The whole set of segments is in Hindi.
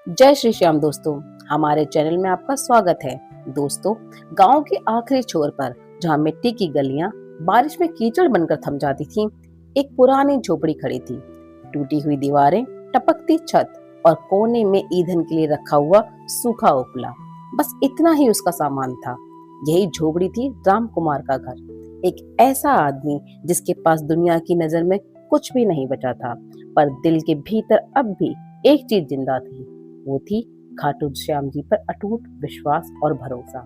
जय श्री श्याम दोस्तों, हमारे चैनल में आपका स्वागत है। दोस्तों, गांव के आखिरी छोर पर जहां मिट्टी की गलियां बारिश में कीचड़ बनकर थम जाती थीं, एक पुरानी झोपड़ी खड़ी थी। टूटी हुई दीवारें, टपकती छत और कोने में ईंधन के लिए रखा हुआ सूखा उपला, बस इतना ही उसका सामान था। यही झोपड़ी थी राम कुमार का घर। एक ऐसा आदमी जिसके पास दुनिया की नजर में कुछ भी नहीं बचा था, पर दिल के भीतर अब भी एक चीज जिंदा थी। वो थी खाटू श्याम जी पर अटूट विश्वास और भरोसा।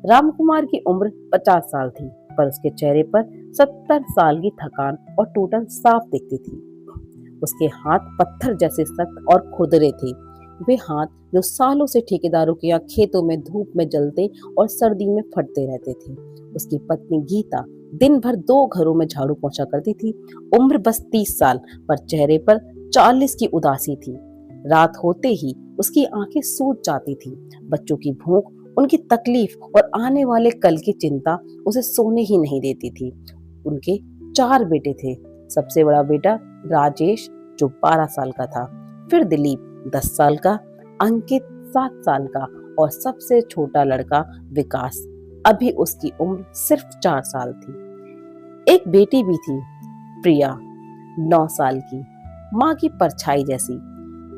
रामकुमार की उम्र 50 साल थी, पर उसके चेहरे पर 70 साल की थकान और टूटन साफ दिखती थी। उसके हाथ पत्थर जैसे सख्त और खुरदरे थे। वे हाथ जो सालों से ठेकेदारों के यहाँ खेतों में धूप में जलते और सर्दी में फटते रहते थे। उसकी पत्नी गीता दिन भर 2 घरों में झाड़ू पोंछा करती थी। उम्र बस 30 साल, पर चेहरे पर 40 की उदासी थी। रात होते ही उसकी आंखें सूज जाती थी। बच्चों की भूख, उनकी तकलीफ और आने वाले कल की चिंता उसे सोने ही नहीं देती थी। उनके 4 बेटे थे। सबसे बड़ा बेटा राजेश, जो 12 साल का था, फिर दिलीप 10 साल का, अंकित 7 साल का और सबसे छोटा लड़का विकास। अभी उसकी उम्र सिर्फ 4 साल थी। एक बेटी भी थी, प्रिया, 9 साल की, माँ की परछाई जैसी।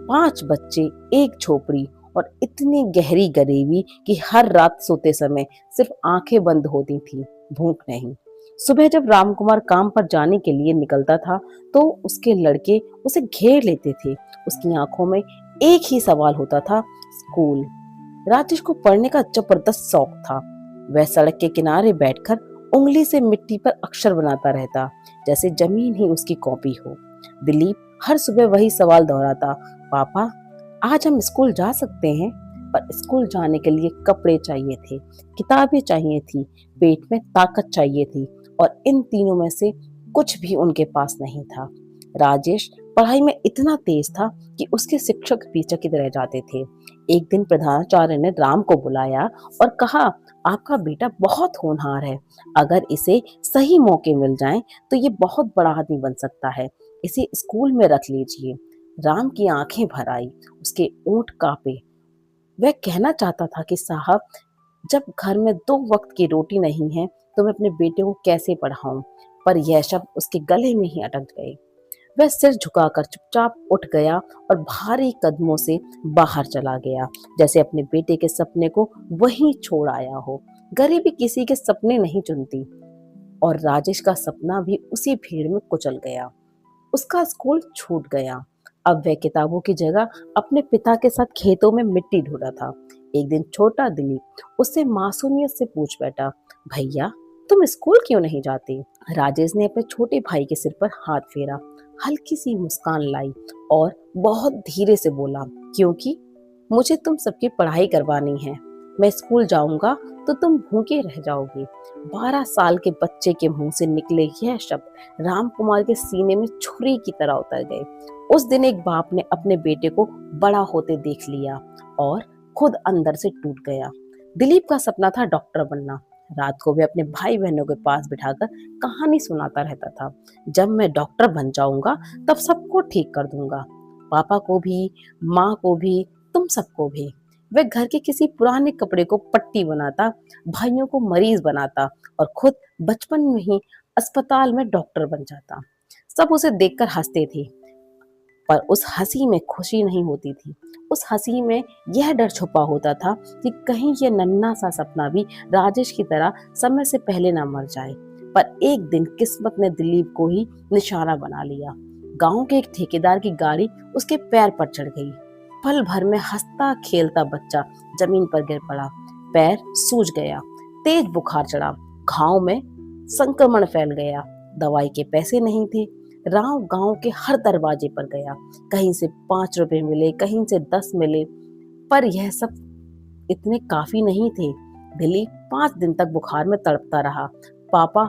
5 बच्चे, एक झोपड़ी और इतनी गहरी गरीबी कि हर रात सोते समय सिर्फ आंखें बंद होती थी, भूख नहीं। सुबह जब रामकुमार काम पर जाने के लिए निकलता था, तो उसके लड़के उसे घेर लेते थे। उसकी आंखों में एक ही सवाल होता था, स्कूल। राजेश को पढ़ने का जबरदस्त शौक था। वह सड़क के किनारे बैठकर उंगली से मिट्टी पर अक्षर बनाता रहता, जैसे जमीन ही उसकी कॉपी हो। दिलीप हर सुबह वही सवाल दोहराता, पापा, आज हम स्कूल जा सकते हैं? पर स्कूल जाने के लिए कपड़े चाहिए थे, किताबें चाहिए थी, पेट में ताकत चाहिए थी, और इन तीनों में से कुछ भी उनके पास नहीं था। राजेश पढ़ाई में इतना तेज था कि उसके शिक्षक भी चकित रह जाते थे। एक दिन प्रधानाचार्य ने राम को बुलाया और कहा, आपका बेटा बहुत होनहार है। अगर इसे सही मौके मिल जाएं, तो ये बहुत बड़ा आदमी बन सकता है। इसे स्कूल में रख लीजिए। राम की आंखें भर आई, उसके ओंठ कांपे। वह कहना चाहता था कि साहब, जब घर में 2 वक्त की रोटी नहीं है, तो मैं अपने बेटे को कैसे पढ़ाऊं? पर यह शब्द उसके गले में ही अटक गए। वह सिर झुकाकर चुपचाप उठ गया और भारी कदमों से बाहर चला गया, जैसे अपने बेटे के सपने को वहीं छोड़ आया हो। गरीबी किसी के सपने नहीं चुनती, और राजेश का सपना भी उसी भीड़ में कुचल गया। उसका स्कूल छूट गया। अब वह किताबों की जगह अपने पिता के साथ खेतों में मिट्टी ढूंढा था। एक दिन छोटा दिलीप उससे मासूमियत से पूछ बैठा, भैया, तुम स्कूल क्यों नहीं जाते? राजेश ने अपने छोटे भाई के सिर पर हाथ फेरा, हल्की सी मुस्कान लाई और बहुत धीरे से बोला, क्योंकि मुझे तुम सबकी पढ़ाई करवानी है। मैं स्कूल जाऊंगा तो तुम भूखे रह जाओगे। 12 साल के बच्चे के मुंह से निकले यह शब्द रामकुमार के सीने में छुरी की तरह उतर गए। उस दिन एक बाप ने अपने बेटे को बड़ा होते देख लिया और खुद अंदर से टूट गया। दिलीप का सपना था डॉक्टर बनना। रात को वह अपने भाई बहनों के पास बिठाकर कहानी सुनाता रहता था, जब मैं डॉक्टर बन जाऊंगा तब सबको ठीक कर दूंगा, पापा को भी, माँ को भी, तुम सबको भी। वह घर के किसी पुराने कपड़े को पट्टी बनाता, भाइयों को मरीज बनाता और खुद बचपन में ही अस्पताल में डॉक्टर बन जाता। सब उसे देखकर हंसते थे, पर उस हंसी में खुशी नहीं होती थी। उस हंसी में यह डर छुपा होता था कि कहीं यह नन्हा सा सपना भी राजेश की तरह समय से पहले ना मर जाए। पर एक दिन किस्मत ने दिलीप को ही निशाना बना लिया। गांव के एक ठेकेदार की गाड़ी उसके पैर पर चढ़ गई। पल भर में हंसता खेलता बच्चा जमीन पर गिर पड़ा। पैर सूज गया, तेज बुखार चढ़ा, घाव में संक्रमण फैल गया। दवाई के पैसे नहीं थे। राव गांव के हर दरवाजे पर गया। कहीं से 5 रुपए मिले, कहीं से 10 मिले, पर यह सब इतने काफी नहीं थे। दिलीप 5 दिन तक बुखार में तड़पता रहा। पापा,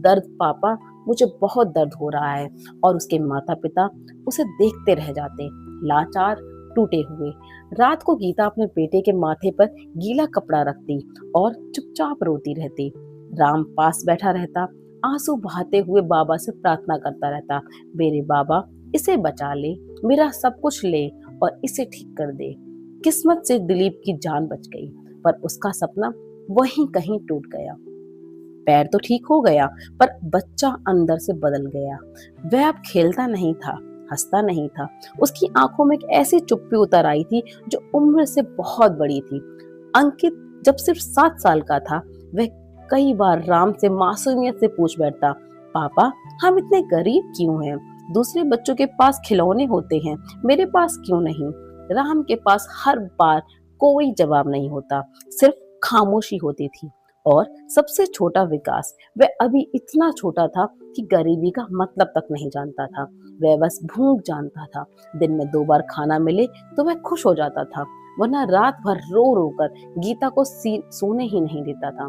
दर्द पापा, मुझे बहुत दर्द हो रहा है। और उसके माता पिता उसे देखते रह जाते, लाचार, टूटे हुए। रात को गीता अपने बेटे के माथे पर गीला कपड़ा रखती और चुपचाप रोती रहती। राम पास बैठा रहता, आंसू बहाते हुए बाबा से प्रार्थना करता रहता, मेरे बाबा, इसे बचा ले, मेरा सब कुछ ले और इसे ठीक कर दे। किस्मत से दिलीप की जान बच गई, पर उसका सपना वहीं कहीं टूट गया। पैर तो ठीक हो गया, पर बच्चा अंदर से बदल गया। वह अब खेलता नहीं था, हंसता नहीं था। उसकी आंखों में एक ऐसी चुप्पी उतर आई थी जो उम्र से बहुत बड़ी थी। अंकित जब सिर्फ 7 साल का था, वह कई बार राम से मासूमियत से पूछ बैठता, पापा हम इतने गरीब क्यों हैं? दूसरे बच्चों के पास खिलौने होते हैं, मेरे पास क्यों नहीं? राम के पास हर बार कोई जवाब नहीं होता, सिर्फ खामोशी होती थी। और सबसे छोटा विकास, वह अभी इतना छोटा था कि गरीबी का मतलब तक नहीं जानता था। वह बस भूख जानता था। दिन में 2 बार खाना मिले तो वह खुश हो जाता था, वरना रात भर रो रो कर गीता को सोने ही नहीं देता था।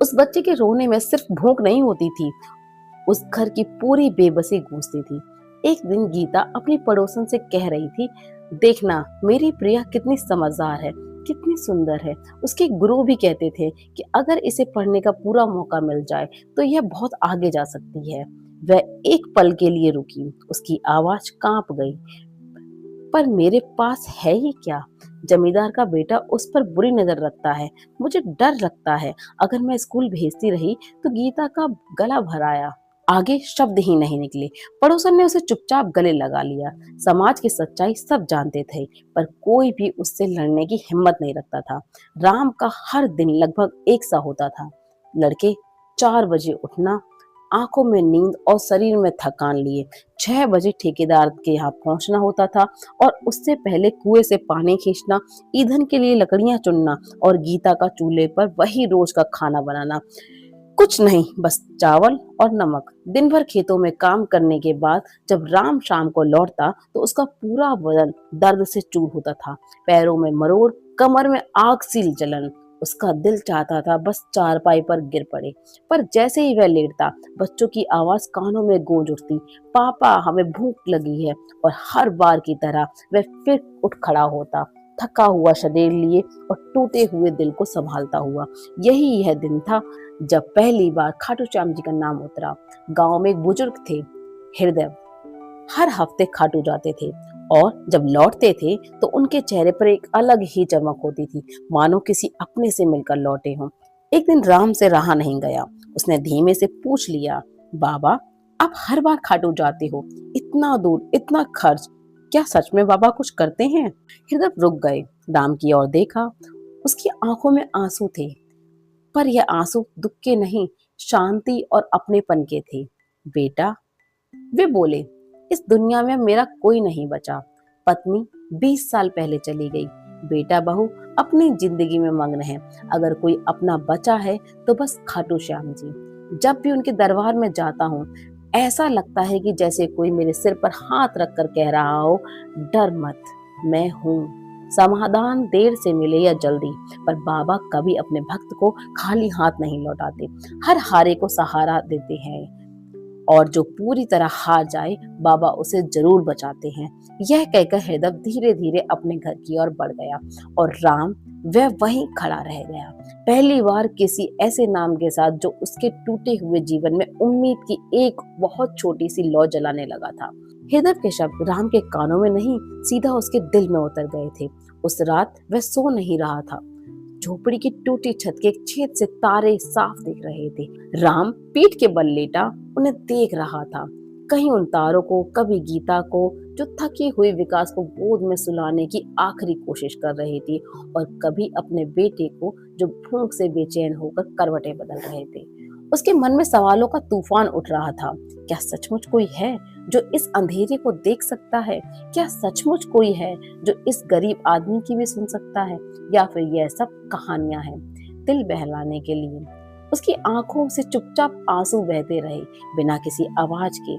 उस बच्चे के रोने में सिर्फ भूख नहीं होती थी, उस घर की पूरी बेबसी गूंजती थी। एक दिन गीता अपनी पड़ोसन से कह रही थी, देखना मेरी प्रिया कितनी समझदार है, कितनी सुंदर है। उसके गुरु भी कहते थे कि अगर इसे पढ़ने का पूरा मौका मिल जाए तो यह बहुत आगे जा सकती है। वह एक पल के लिए रुकी, उसकी आवाज कांप गई। पर मेरे पास है ही क्या? जमींदार का बेटा उस पर बुरी नजर रखता है, मुझे डर लगता है। अगर मैं स्कूल भेजती रही तो गीता का गला भर आया, आगे शब्द ही नहीं निकले। पड़ोसन ने उसे चुपचाप गले लगा लिया। समाज की सच्चाई सब जानते थे, पर कोई भी उससे लड़ने की हिम्मत नहीं रखता था। राम का हर दिन लगभग एक सा होता था। लड़के 4 बजे उठना, आंखों में नींद और शरीर में थकान लिए 6 बजे ठेकेदार के यहाँ पहुंचना होता था, और उससे पहले कुएं से पानी खींचना, ईंधन के लिए लकड़ियां चुनना और गीता का चूल्हे पर वही रोज का खाना बनाना। कुछ नहीं, बस चावल और नमक। दिन भर खेतों में काम करने के बाद जब राम शाम को लौटता तो उसका पूरा बदन दर्द से चूर होता था। पैरों में मरोड़, कमर में आग सी जलन। उसका दिल चाहता था बस चारपाई पर गिर पड़े, पर जैसे ही वह लेटता बच्चों की आवाज कानों में गूंज उठती, पापा हमें भूख लगी है। और हर बार की तरह वह फिर उठ खड़ा होता, थका हुआ शरीर लिए और टूटे हुए दिल को संभालता हुआ। यही यह दिन था जब पहली बार खाटू श्याम जी का नाम उतरा। गांव में एक बुजुर्ग थे, हृदय। हर हफ्ते खाटू जाते थे, और जब लौटते थे तो उनके चेहरे पर एक अलग ही चमक होती थी, मानो किसी अपने से मिलकर लौटे हों। एक दिन राम से रहा नहीं गया। उसने धीमे से पूछ लिया, बाबा आप हर बार खाटू जाते हो, इतना दूर, इतना खर्च, क्या सच में बाबा कुछ करते हैं? हृदय रुक गए, राम की ओर देखा। उसकी आंखों में आंसू थे, पर यह आंसू दुख के नहीं, शांति और अपनेपन के थे। बेटा, वे बोले, इस दुनिया में मेरा कोई नहीं बचा। पत्नी 20 साल पहले चली गई, बेटा बहू अपनी जिंदगी में मग्न है। अगर कोई अपना बचा है तो बस खाटू श्याम जी। जब भी उनके दरबार में जाता हूँ, ऐसा लगता है कि जैसे कोई मेरे सिर पर हाथ रखकर कह रहा हो, डर मत, मैं हूँ। समाधान देर से मिले या जल्दी, पर बाबा कभी अपने भक्त को खाली हाथ नहीं लौटाते। हर हारे को सहारा देते हैं, और जो पूरी तरह हार जाए बाबा उसे जरूर बचाते हैं। यह कहकर हृदय धीरे धीरे अपने घर की ओर बढ़ गया, और राम वह वहीं खड़ा रह गया, पहली बार किसी ऐसे नाम के साथ जो उसके टूटे हुए जीवन में उम्मीद की एक बहुत छोटी सी लौ जलाने लगा था। हृदय के शब्द राम के कानों में नहीं, सीधा उसके दिल में उतर गए थे। उस रात वह सो नहीं रहा था। झोपड़ी की टूटी छत के एक छेद से तारे साफ दिख रहे थे। राम पीठ के बल लेटा उन्हें देख रहा था, कहीं उन तारों को, कभी गीता को जो थकी हुई विकास को गोद में सुलाने की आखिरी कोशिश कर रही थी, और कभी अपने बेटे को जो भूख से बेचैन होकर करवटें बदल रहे थे। उसके मन में सवालों का तूफान उठ रहा था। क्या सचमुच कोई है जो इस अंधेरे को देख सकता है? क्या सचमुच कोई है जो इस गरीब आदमी की भी सुन सकता है? या फिर यह सब कहानियां हैं दिल बहलाने के लिए? उसकी आंखों से चुपचाप आंसू बहते रहे, बिना किसी आवाज के।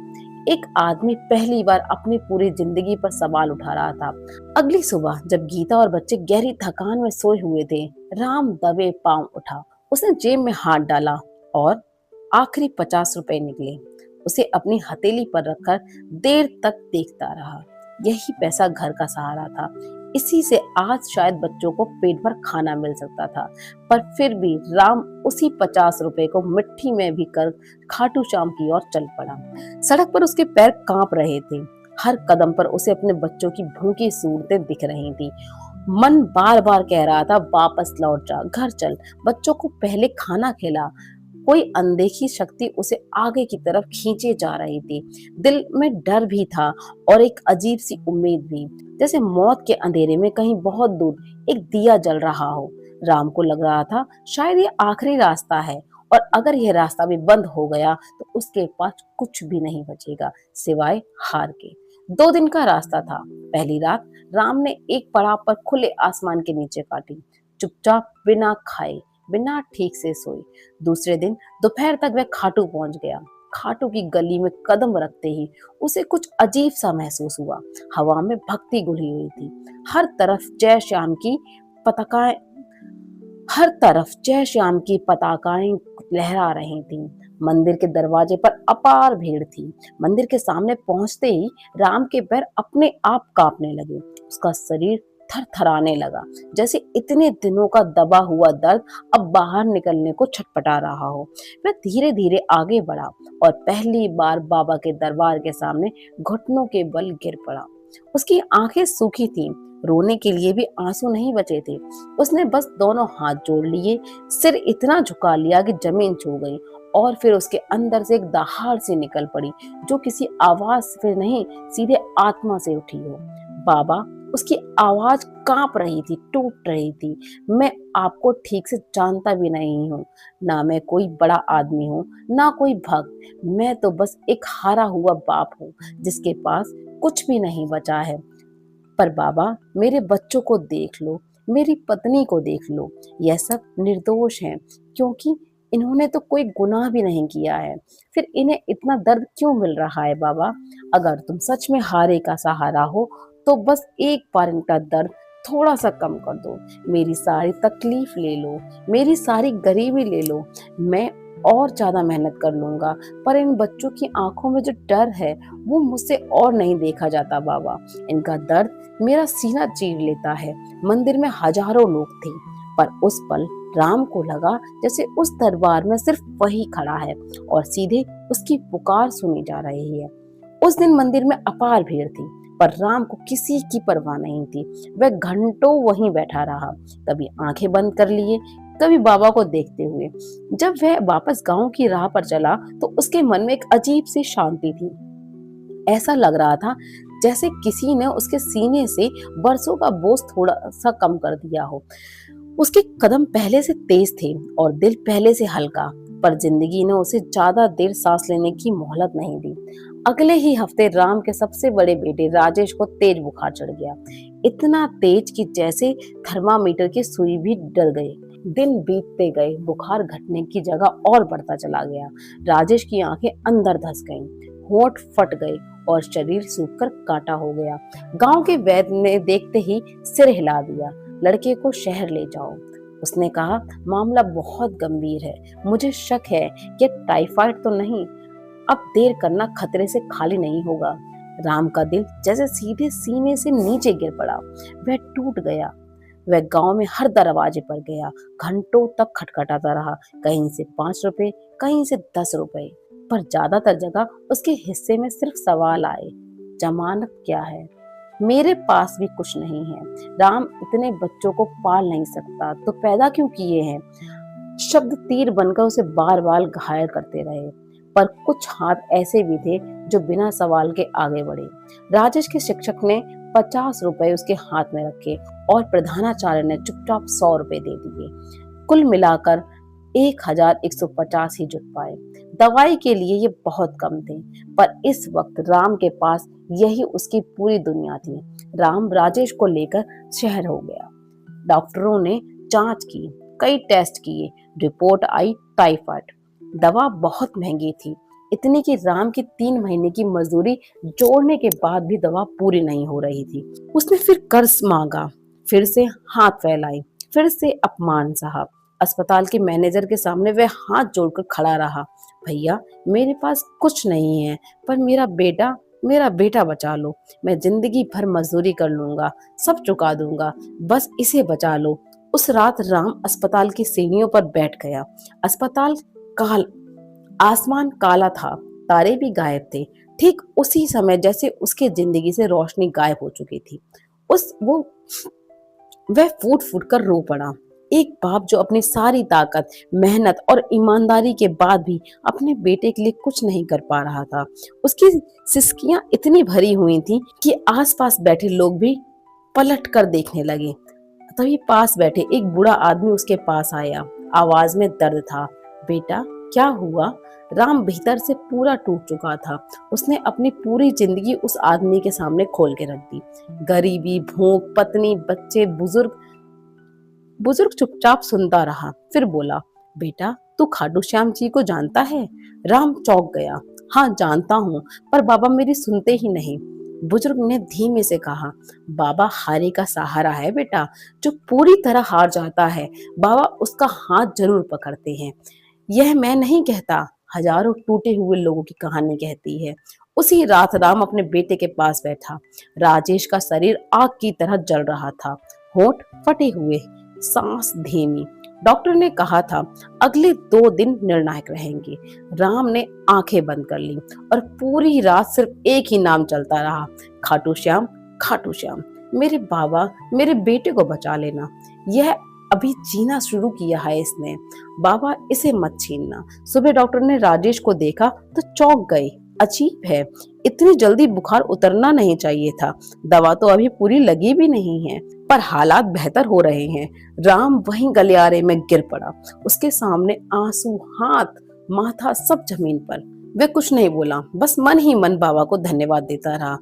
एक आदमी पहली बार अपनी पूरी जिंदगी पर सवाल उठा रहा था। अगली सुबह जब गीता और बच्चे गहरी थकान में सोए हुए थे, राम दबे पांव उठा। उसने जेब में हाथ डाला और आखिरी 50 रुपए निकले। उसे अपनी हथेली पर रखकर देर तक देखता रहा। यही पैसा घर का सहारा था। इसी से आज शायद बच्चों को पेट भर खाना मिल सकता था। पर फिर भी राम उसी 50 रुपए को मिट्टी में भी कर खाटू श्याम की ओर चल पड़ा। सड़क पर उसके पैर कांप रहे थे। हर कदम पर उसे अपने बच्चों की भूखी सूरतें दिख रही थी। मन बार बार कह रहा था, वापस लौट जा, घर चल, बच्चों को पहले खाना खिला। कोई अनदेखी शक्ति उसे आगे की तरफ खींचे जा रही थी। दिल में डर भी था और एक अजीब सी उम्मीद भी, जैसे मौत के अंधेरे में कहीं बहुत दूर एक दिया जल रहा हो। राम को लग रहा था शायद ये आखिरी रास्ता है, और अगर यह रास्ता भी बंद हो गया तो उसके पास कुछ भी नहीं बचेगा सिवाय हार के। 2 दिन का रास्ता था। पहली रात राम ने एक पड़ाव पर खुले आसमान के नीचे काटी, चुपचाप, बिना खाए, बिना ठीक से सोए। दूसरे दिन दोपहर तक वह खाटू पहुंच गया। खाटू की गली में कदम रखते ही उसे कुछ अजीब सा महसूस हुआ। हवा में भक्ति घुली हुई थी। हर तरफ जय श्याम की पताकाएं हर तरफ जय श्याम की पताकाएं लहरा रही थीं। मंदिर के दरवाजे पर अपार भीड़ थी। मंदिर के सामने पहुंचते ही राम के पैर अपने आप कांपने लगे। उसका शरीर थरथराने लगा, जैसे इतने दिनों का दबा हुआ दर्द अब बाहर निकलने को छटपटा रहा हो। वह धीरे धीरे आगे बढ़ा और पहली बार बाबा के दरबार के सामने घुटनों के बल गिर पड़ा। उसकी आंखें सूखी थीं, रोने के लिए भी आंसू नहीं बचे थे। उसने बस दोनों हाथ जोड़ लिए, सिर इतना झुका लिया कि जमीन छू गई, और फिर उसके अंदर से एक दहाड़ सी निकल पड़ी, जो किसी आवाज से नहीं, सीधे आत्मा से उठी हो। बाबा, उसकी आवाज कांप रही थी, टूट रही थी। मैं आपको ठीक से जानता भी नहीं हूँ, ना मैं कोई बड़ा आदमी हूँ, ना कोई भक्त। मैं तो बस एक हारा हुआ बाप हूँ, जिसके पास कुछ भी नहीं बचा है। पर बाबा, मेरे बच्चों को देख लो, मेरी पत्नी को देख लो, यह सब निर्दोष हैं, क्योंकि इन्होंने तो कोई गुनाह भी नहीं किया है। फिर इन्हें इतना दर्द क्यों मिल रहा है बाबा? अगर तुम सच में हारे का सहारा हो तो बस एक बार इनका दर्द थोड़ा सा कम कर दो। मेरी सारी तकलीफ ले लो, मेरी सारी गरीबी ले लो, मैं और ज्यादा मेहनत कर लूंगा। पर इन बच्चों की आंखों में जो डर है वो मुझसे और नहीं देखा जाता बाबा। इनका दर्द मेरा सीना चीर लेता है। मंदिर में हजारों लोग थे, पर उस पल राम को लगा जैसे उस दरबार में सिर्फ वही खड़ा है और सीधे उसकी पुकार सुनी जा रही है। उस दिन मंदिर में अपार भीड़ थी, पर राम को किसी की परवाह नहीं थी। वह घंटों वहीं बैठा रहा, कभी आंखें बंद कर लिए, कभी बाबा को देखते हुए। जब वह वापस गांव की राह पर चला तो उसके मन में एक अजीब सी शांति थी। ऐसा लग रहा था जैसे किसी ने उसके सीने से बरसों का बोझ थोड़ा सा कम कर दिया हो। उसके कदम पहले से तेज थे और दिल पहले से हल्का, पर जिंदगी ने उसे ज्यादा देर सांस लेने की मोहलत नहीं दी। अगले ही हफ्ते राम के सबसे बड़े बेटे राजेश को तेज बुखार चढ़ गया, इतना तेज कि जैसे थर्मामीटर की सुई भी डर गई। दिन बीतते गए, बुखार घटने की जगह और बढ़ता चला गया। राजेश की आंखें अंदर धंस गईं, होंठ फट गए और शरीर सूखकर कांटा हो गया। गांव के वैद्य ने देखते ही सिर हिला दिया। लड़के को शहर ले जाओ, उसने कहा। मामला बहुत गंभीर है, मुझे शक है कि टाइफाइड तो नहीं। अब देर करना खतरे से खाली नहीं होगा। राम का दिल जैसे सीधे सीने से नीचे गिर पड़ा। वह टूट गया। वह गांव में हर दरवाजे पर गया, घंटों तक खटखटाता रहा, कहीं से 5 रुपए, कहीं से 10 रुपए, पर ज्यादातर जगह उसके हिस्से में सिर्फ सवाल आए, जमानत क्या है? मेरे पास भी कुछ नहीं है। राम इतने बच्चों को पाल नहीं सकता तो पैदा क्यों किए हैं? शब्द तीर बनकर उसे बार बार घायल करते रहे, पर कुछ हाथ ऐसे भी थे जो बिना सवाल के आगे बढ़े। राजेश के शिक्षक ने 50 रुपए उसके हाथ में रखे और प्रधानाचार्य ने चुपचाप 100 रुपए दे दिए। कुल मिलाकर 1150 ही जुट पाए। दवाई के लिए ये बहुत कम थे, पर इस वक्त राम के पास यही उसकी पूरी दुनिया थी। राम राजेश को लेकर शहर हो गया। डॉक्टरों ने जांच की, कई टेस्ट किए, रिपोर्ट आई टाइफाइड। दवा बहुत महंगी थी, इतनी कि राम की 3 महीने की मजदूरी जोड़ने के बाद भी दवा पूरी नहीं हो रही थी। उसने फिर कर्ज मांगा, फिर से हाथ फैलाई, फिर से अपमान सहा। अस्पताल के मैनेजर के सामने वह हाथ जोड़कर खड़ा रहा। भैया, मेरे पास कुछ नहीं है, पर मेरा बेटा बचा लो। मैं जिंदगी भर मजदूरी कर लूंगा, सब चुका दूंगा, बस इसे बचा लो। उस रात राम अस्पताल की सीढ़ियों पर बैठ गया। अस्पताल काल आसमान काला था, तारे भी गायब थे। ठीक उसी समय जैसे उसके जिंदगी से रोशनी गायब हो चुकी थी। उस वो वह फूट फूट कर रो पड़ा। एक बाप जो अपनी सारी ताकत, मेहनत और ईमानदारी के बाद भी अपने बेटे के लिए कुछ नहीं कर पा रहा था। उसकी सिसकियां इतनी भरी हुई थी कि आसपास बैठे लोग भी पलट कर देखने लगे। तभी पास बैठे एक बूढ़ा आदमी उसके पास आया। आवाज में दर्द था। बेटा, क्या हुआ? राम भीतर से पूरा टूट चुका था। उसने अपनी पूरी जिंदगी उस आदमी के सामने खोल के रख दी। गरीबी, भूख, पत्नी, बच्चे, बुजुर्ग बुजुर्ग चुपचाप सुनता रहा। फिर बोला, बेटा, तू खाटू श्याम जी को जानता है? राम चौंक गया। हाँ, जानता हूँ, पर बाबा मेरी सुनते ही नहीं। बुजुर्ग ने धीमे से कहा, बाबा हारे का सहारा है बेटा। जो पूरी तरह हार जाता है, बाबा उसका हाथ जरूर पकड़ते हैं। यह मैं नहीं कहता, हजारों टूटे हुए लोगों की कहानी कहती है। उसी रात राम अपने बेटे के पास बैठा। राजेश का शरीर आग की तरह जल रहा था, होंठ फटे हुए, सांस धीमी। डॉक्टर ने कहा था अगले 2 दिन निर्णायक रहेंगे। राम ने आंखें बंद कर ली और पूरी रात सिर्फ एक ही नाम चलता रहा, खाटू श्याम, खाटू श्याम। मेरे बाबा, मेरे बेटे को बचा लेना। यह अभी जीना शुरू किया है इसने, बाबा इसे मत छीनना। सुबह डॉक्टर ने राजेश को देखा तो चौंक गए। अजीब है, इतनी जल्दी बुखार उतरना नहीं चाहिए था। दवा तो अभी पूरी लगी भी नहीं है, पर हालात बेहतर हो रहे हैं। राम वहीं गलियारे में गिर पड़ा। उसके सामने आंसू, हाथ, माथा सब जमीन पर। वह कुछ नहीं बोला, बस मन ही मन बाबा को धन्यवाद देता रहा।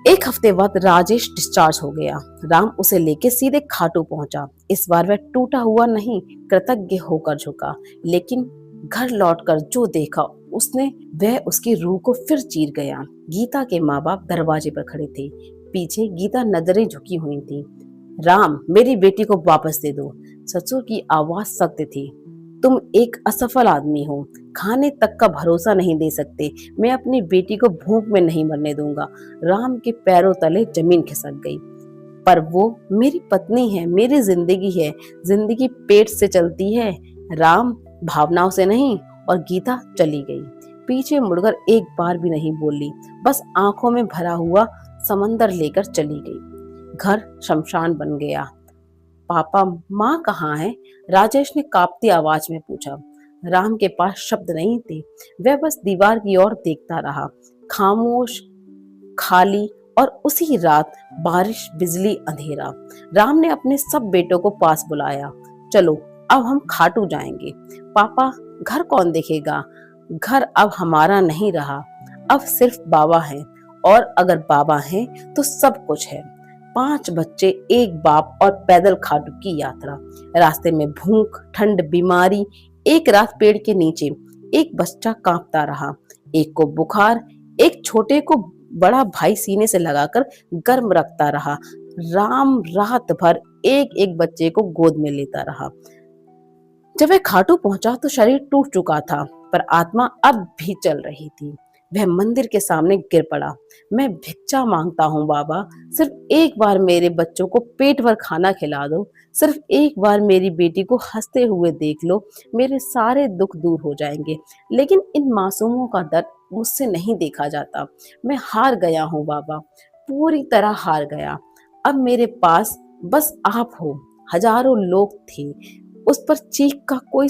एक हफ्ते बाद राजेश डिस्चार्ज हो गया। राम उसे लेके सीधे खाटू पहुंचा। इस बार वह टूटा हुआ नहीं, कृतज्ञ होकर झुका। लेकिन घर लौटकर जो देखा उसने, वह उसकी रूह को फिर चीर गया। गीता के माँ बाप दरवाजे पर खड़े थे। पीछे गीता नजरें झुकी हुई थी। राम, मेरी बेटी को वापस दे दो। ससुर की आवाज सख्त थी। तुम एक असफल आदमी हो, खाने तक का भरोसा नहीं दे सकते। मैं अपनी बेटी को भूख में नहीं मरने दूंगा। राम के पैरों तले जमीन खिसक गई। पर वो मेरी पत्नी है, मेरी जिंदगी है। जिंदगी पेट से चलती है राम, भावनाओं से नहीं। और गीता चली गई। पीछे मुड़कर एक बार भी नहीं बोली, बस आंखों में भरा हुआ समंदर लेकर चली गई। घर शमशान बन गया। पापा, माँ कहाँ है? राजेश ने कांपती आवाज में पूछा। राम के पास शब्द नहीं थे। वह बस दीवार की ओर देखता रहा, खामोश, खाली। और उसी रात बारिश, बिजली, अंधेरा। राम ने अपने सब बेटों को पास बुलाया। चलो, अब हम खाटू जाएंगे। पापा, घर कौन देखेगा? घर अब हमारा नहीं रहा, अब सिर्फ बाबा है। और अगर बाबा है तो सब कुछ है। 5 बच्चे, एक बाप और पैदल खाटू की यात्रा। रास्ते में भूख, ठंड, बीमारी। एक रात पेड़ के नीचे एक बच्चा कांपता रहा, एक को बुखार, एक छोटे को बड़ा भाई सीने से लगाकर गर्म रखता रहा। राम रात भर एक एक बच्चे को गोद में लेता रहा। जब वह खाटू पहुंचा तो शरीर टूट चुका था, पर आत्मा अब भी चल रही थी। वह मंदिर के सामने गिर पड़ा। मैं भिक्षा मांगता हूँ बाबा, सिर्फ एक बार मेरे बच्चों को पेट भर खाना खिला दो। सिर्फ एक बार मेरी बेटी को हंसते हुए देख लो, मेरे सारे दुख दूर हो जाएंगे। लेकिन इन मासूमों का दर्द मुझसे नहीं देखा जाता। मैं हार गया हूँ बाबा, पूरी तरह हार गया। अब मेरे पास बस आप हो। हजारों लोग थे, उस पर चीख का कोई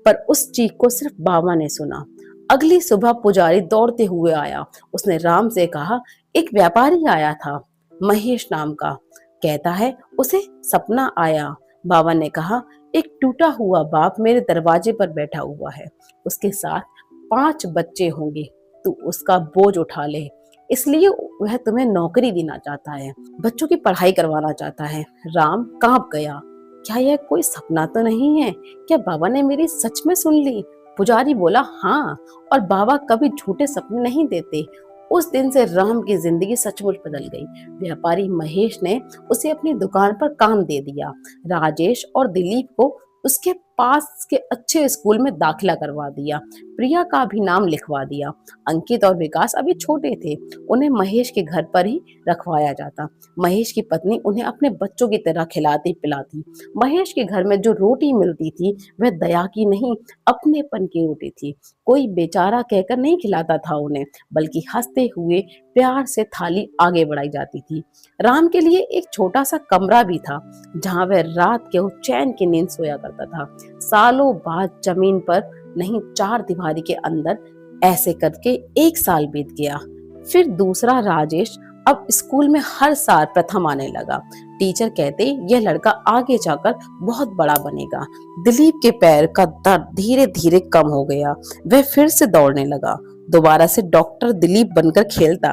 पर उस चीख को सिर्फ बाबा ने सुना। अगली सुबह पुजारी दौड़ते हुए आया। उसने राम से कहा, एक व्यापारी आया था, महेश नाम का, कहता है उसे सपना आया। बाबा ने कहा, एक टूटा हुआ बाप मेरे दरवाजे पर बैठा हुआ है, उसके साथ 5 बच्चे होंगे। तू उसका बोझ उठा ले, इसलिए वह तुम्हें नौकरी देना चाहता है, बच्चों की पढ़ाई करवाना चाहता है। राम कांप गया। क्या यह कोई सपना तो नहीं है? क्या बाबा ने मेरी सच में सुन ली? पुजारी बोला, हाँ, और बाबा कभी झूठे सपने नहीं देते। उस दिन से राम की जिंदगी सचमुच बदल गई। व्यापारी महेश ने उसे अपनी दुकान पर काम दे दिया। राजेश और दिलीप को उसके पास के अच्छे स्कूल में दाखिला करवा दिया। प्रिया का भी नाम लिखवा दिया। अंकित और विकास अभी छोटे थे, उन्हें महेश के घर पर ही रखवाया जाता। महेश की पत्नी उन्हें अपने बच्चों की तरह खिलाती पिलाती। महेश के घर में जो रोटी मिलती थी वह दया की नहीं, अपनेपन की रोटी थी। कोई बेचारा कहकर नहीं खिलाता था उन्हें, बल्कि हंसते हुए प्यार से थाली आगे बढ़ाई जाती थी। राम के लिए एक छोटा सा कमरा भी था, जहां वह रात के चैन की नींद सोया करता था। सालों बाद जमीन पर नहीं, चार दीवारी के अंदर ऐसे करके एक साल बीत गया। फिर दूसरा राजेश अब स्कूल में हर साल प्रथम आने लगा। टीचर कहते यह लड़का आगे जाकर बहुत बड़ा बनेगा। दिलीप के पैर का दर्द धीरे धीरे कम हो गया। वह फिर से दौड़ने लगा। दोबारा से डॉक्टर दिलीप बनकर खेलता,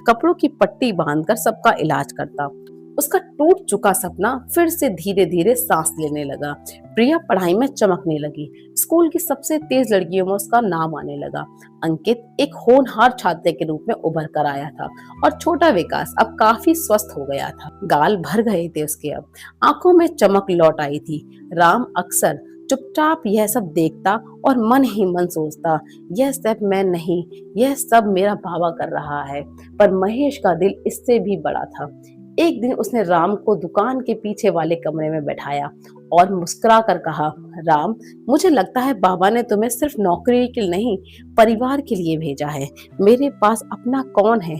कपड़ों की पट्टी बांधकर सबका इलाज करता। उसका टूट चुका सपना फिर से धीरे धीरे सांस लेने लगा। प्रिया पढ़ाई में चमकने लगी। स्कूल की सबसे तेज लड़कियों में उसका नाम आने लगा। अंकित एक होनहार छात्र के रूप में उभर कर आया था और छोटा विकास अब काफी स्वस्थ हो गया था। गाल भर गए थे उसके, अब आंखों में चमक लौट आई थी। राम अक्सर चुपचाप यह सब देखता और मन ही मन सोचता, यह सब मैं नहीं, यह सब मेरा बाबा कर रहा है। पर महेश का दिल इससे भी बड़ा था। एक दिन उसने राम को दुकान के पीछे वाले कमरे में बैठाया और मुस्कुरा कर कहा, राम, मुझे लगता है बाबा ने तुम्हें सिर्फ नौकरी के नहीं, परिवार के लिए भेजा है। मेरे पास अपना कौन है?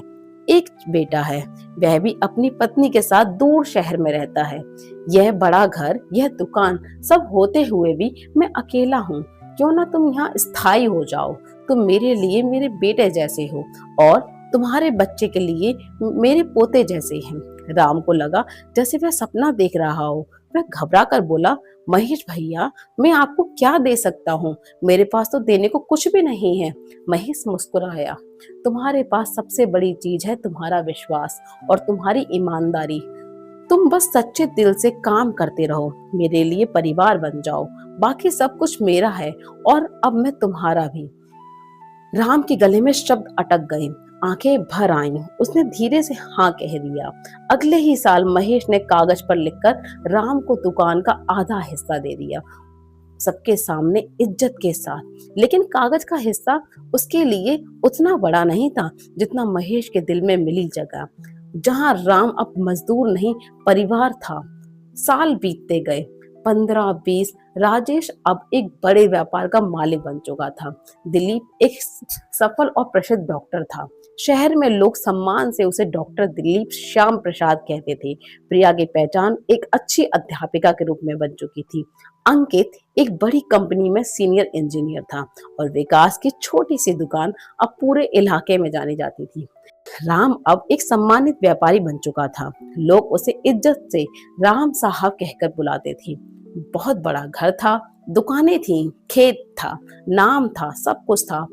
एक बेटा है, वह भी अपनी पत्नी के साथ दूर शहर में रहता है। यह बड़ा घर, यह दुकान सब होते हुए भी मैं अकेला हूँ। क्यों ना तुम यहाँ स्थायी हो जाओ। तुम मेरे लिए मेरे बेटे जैसे हो और तुम्हारे बच्चे के लिए मेरे पोते जैसे हैं। राम को लगा जैसे वह सपना देख रहा हो। वह घबरा कर बोला, महेश भैया, मैं आपको क्या दे सकता हूँ? मेरे पास तो देने को कुछ भी नहीं है। महेश मुस्कुराया, तुम्हारे पास सबसे बड़ी चीज है तुम्हारा विश्वास और तुम्हारी ईमानदारी। तुम बस सच्चे दिल से काम करते रहो, मेरे लिए परिवार बन जाओ, बाकी सब कुछ मेरा है और अब मैं तुम्हारा भी। राम के गले में शब्द अटक गए, आंखें भर आईं। उसने धीरे से हाँ कह दिया। अगले ही साल महेश ने कागज पर लिखकर राम को दुकान का आधा हिस्सा दे दिया, सबके सामने इज्जत के साथ। लेकिन कागज का हिस्सा उसके लिए उतना बड़ा नहीं था जितना महेश के दिल में मिली जगह, जहां राम अब मजदूर नहीं, परिवार था। साल बीतते गए, 15-20। राजेश अब एक बड़े व्यापार का मालिक बन चुका था। दिलीप एक सफल और प्रसिद्ध डॉक्टर था। शहर में लोग सम्मान से उसे डॉक्टर दिलीप श्याम प्रसाद कहते थे। प्रिया की पहचान एक अच्छी अध्यापिका के रूप में बन चुकी थी। अंकित एक बड़ी कंपनी में सीनियर इंजीनियर था और विकास की छोटी सी दुकान अब पूरे इलाके में जानी जाती थी। राम अब एक सम्मानित व्यापारी बन चुका था। लोग उसे इज्जत से राम साहब कहकर बुलाते थे। बहुत बड़ा घर था, दुकानें थीं, खेत था, नाम था, सब कुछ था।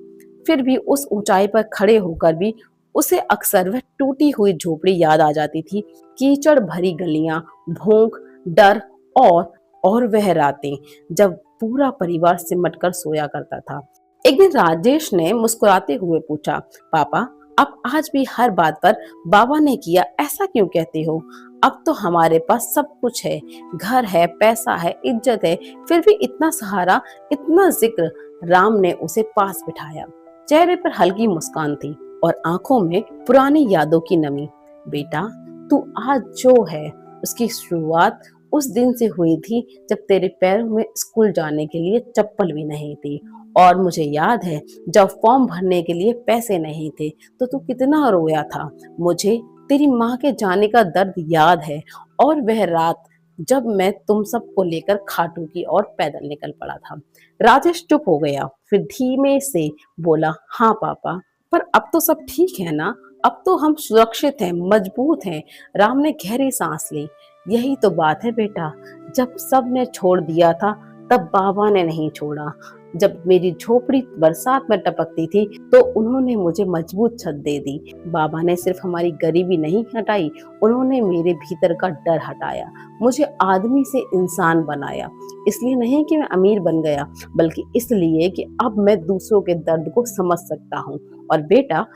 फिर भी उस ऊंचाई पर खड़े होकर भी उसे अक्सर वह टूटी हुई झोपड़ी याद आ जाती थी। कीचड़ भरी गलियां, भूख, डर और वह रातें जब पूरा परिवार सिमट कर सोया करता था। एक दिन राजेश ने मुस्कुराते हुए पूछा, पापा, आप आज भी हर बात पर बाबा ने किया ऐसा क्यों कहते हो? अब तो हमारे पास सब कुछ है, घर है, पैसा है, इज्जत है, फिर भी इतना सहारा, इतना जिक्र। राम ने उसे पास बिठाया। चेहरे पर हल्की मुस्कान थी और आंखों में पुरानी यादों की नमी। बेटा, तू आज जो है उसकी शुरुआत उस दिन से हुई थी जब तेरे पैरों में स्कूल जाने के लिए चप्पल भी नहीं थी। और मुझे याद है जब फॉर्म भरने के लिए पैसे नहीं थे तो तू कितना रोया था। मुझे तेरी माँ के जाने का दर्द याद है और वह रात जब मैं तुम सबको लेकर खाटू की ओर पैदल निकल पड़ा था। राजेश चुप हो गया, फिर धीमे से बोला, हाँ पापा, पर अब तो सब ठीक है ना? अब तो हम सुरक्षित हैं, मजबूत हैं। राम ने गहरी सांस ली। यही तो बात है बेटा, जब सब ने छोड़ दिया था तब बाबा ने नहीं छोड़ा। जब मेरी झोपड़ी बरसात में टपकती थी तो उन्होंने मुझे मजबूत छत दे दी। बाबा ने सिर्फ हमारी गरीबी नहीं हटाई, उन्होंने मेरे भीतर का डर हटाया, मुझे आदमी से इंसान बनाया। इसलिए नहीं कि मैं अमीर बन गया, बल्कि इसलिए कि अब मैं दूसरों के दर्द को समझ सकता हूँ। और बेटा,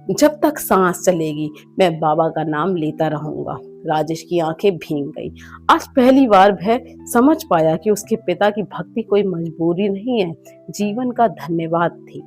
जब तक सांस चलेगी मैं बाबा का नाम लेता रहूंगा। राजेश की आंखें भीग गई। आज पहली बार वह समझ पाया कि उसके पिता की भक्ति कोई मजबूरी नहीं है, जीवन का धन्यवाद थी।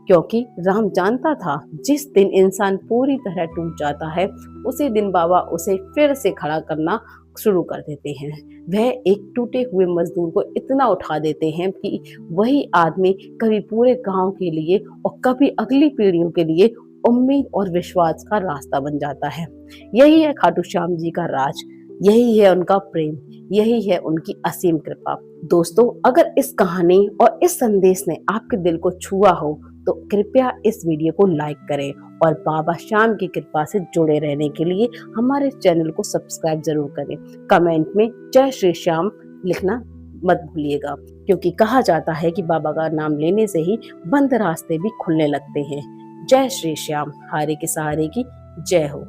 क्योंकि राम जानता था जिस दिन इंसान पूरी तरह टूट जाता है उसी दिन बाबा उसे फिर से खड़ा करना शुरू कर देते हैं। वह एक टूटे हुए मजदूर को इतना उठा देते हैं कि वही आदमी कभी पूरे गांव के लिए और कभी अगली पीढ़ियों के लिए उम्मीद और विश्वास का रास्ता बन जाता है। यही है खाटू श्याम जी का राज, यही है उनका प्रेम, यही है उनकी असीम कृपा। दोस्तों, अगर इस कहानी और इस संदेश ने आपके दिल को छुआ हो तो कृपया इस वीडियो को लाइक करें और बाबा श्याम की कृपा से जुड़े रहने के लिए हमारे चैनल को सब्सक्राइब जरूर करें। कमेंट में जय श्री श्याम लिखना मत भूलिएगा, क्योंकि कहा जाता है कि बाबा का नाम लेने से ही बंद रास्ते भी खुलने लगते हैं। जय श्री श्याम, हारे के सहारे की जय हो।